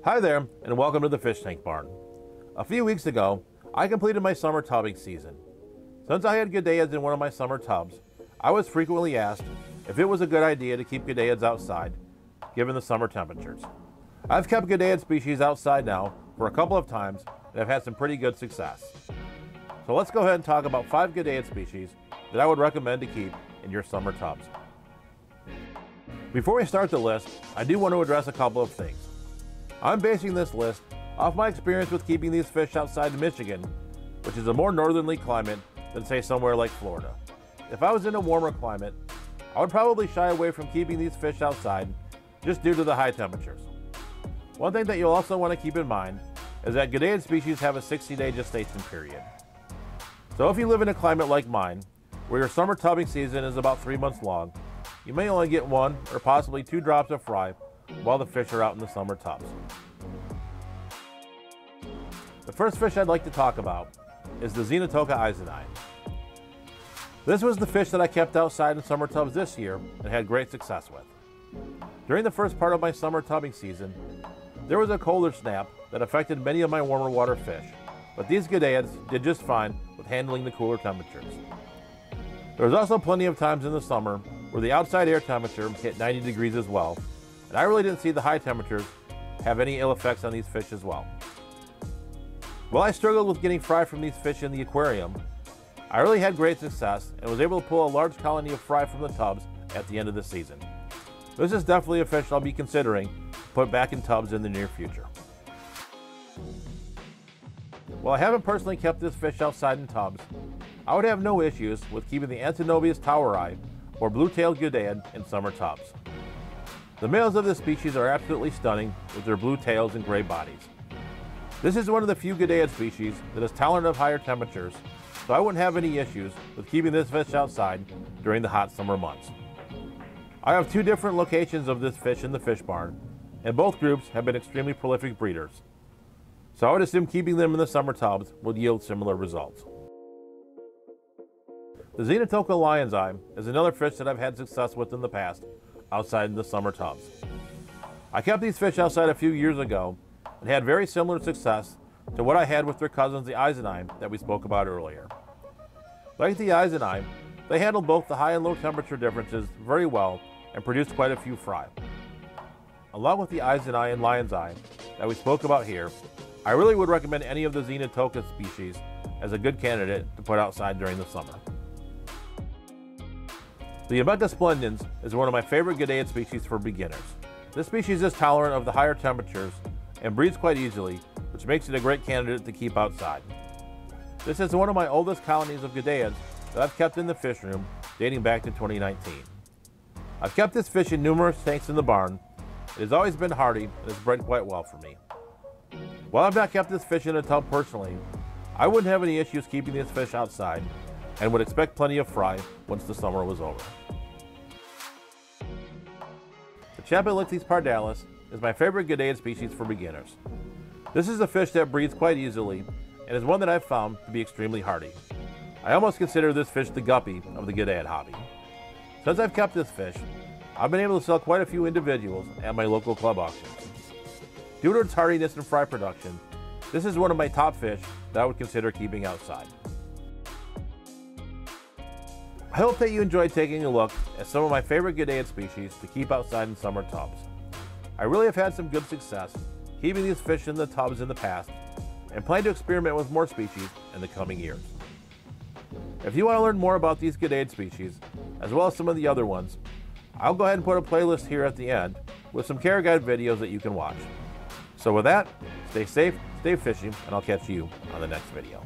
Hi there, and welcome to the Fish Tank Barn. A few weeks ago, I completed my summer tubbing season. Since I had goodeids in one of my summer tubs, I was frequently asked if it was a good idea to keep goodeids outside, given the summer temperatures. I've kept goodeid species outside now for a couple of times, and I've had some pretty good success. So let's go ahead and talk about 5 goodeid species that I would recommend to keep in your summer tubs. Before we start the list, I do want to address a couple of things. I'm basing this list off my experience with keeping these fish outside in Michigan, which is a more northerly climate than say somewhere like Florida. If I was in a warmer climate, I would probably shy away from keeping these fish outside just due to the high temperatures. One thing that you'll also want to keep in mind is that goodeid species have a 60-day gestation period. So if you live in a climate like mine, where your summer tubbing season is about 3 months long, you may only get 1 or possibly 2 drops of fry while the fish are out in the summer tubs. The first fish I'd like to talk about is the Xenotoca eiseni. This was the fish that I kept outside in summer tubs this year and had great success with. During the first part of my summer tubbing season, there was a colder snap that affected many of my warmer water fish, but these goodeids did just fine with handling the cooler temperatures. There was also plenty of times in the summer where the outside air temperature hit 90 degrees as well, and I really didn't see the high temperatures have any ill effects on these fish as well. While I struggled with getting fry from these fish in the aquarium, I really had great success and was able to pull a large colony of fry from the tubs at the end of the season. This is definitely a fish I'll be considering to put back in tubs in the near future. While I haven't personally kept this fish outside in tubs, I would have no issues with keeping the Ataenobius toweri or blue-tailed goodeid in summer tubs. The males of this species are absolutely stunning with their blue tails and gray bodies. This is one of the few goodeid species that is tolerant of higher temperatures, so I wouldn't have any issues with keeping this fish outside during the hot summer months. I have 2 different locations of this fish in the fish barn, and both groups have been extremely prolific breeders. So I would assume keeping them in the summer tubs will yield similar results. The Xenotoca lyonsi is another fish that I've had success with in the past outside in the summer tubs. I kept these fish outside a few years ago and had very similar success to what I had with their cousins, the eiseni, that we spoke about earlier. Like the eiseni, they handled both the high and low temperature differences very well and produced quite a few fry. Along with the eiseni and lyonsi that we spoke about here, I really would recommend any of the Xenotoca species as a good candidate to put outside during the summer. The Ameca splendens is one of my favorite goodeid species for beginners. This species is tolerant of the higher temperatures and breeds quite easily, which makes it a great candidate to keep outside. This is one of my oldest colonies of goodeids that I've kept in the fish room dating back to 2019. I've kept this fish in numerous tanks in the barn. It has always been hardy and has bred quite well for me. While I've not kept this fish in a tub personally, I wouldn't have any issues keeping this fish outside and would expect plenty of fry once the summer was over. The Chapalichtys pardalis is my favorite goodeid species for beginners. This is a fish that breeds quite easily and is one that I've found to be extremely hardy. I almost consider this fish the guppy of the goodeid hobby. Since I've kept this fish, I've been able to sell quite a few individuals at my local club auctions. Due to its hardiness and fry production, this is one of my top fish that I would consider keeping outside. I hope that you enjoyed taking a look at some of my favorite goodeid species to keep outside in summer tubs. I really have had some good success keeping these fish in the tubs in the past and plan to experiment with more species in the coming years. If you want to learn more about these goodeid species, as well as some of the other ones, I'll go ahead and put a playlist here at the end with some care guide videos that you can watch. So with that, stay safe, stay fishing, and I'll catch you on the next video.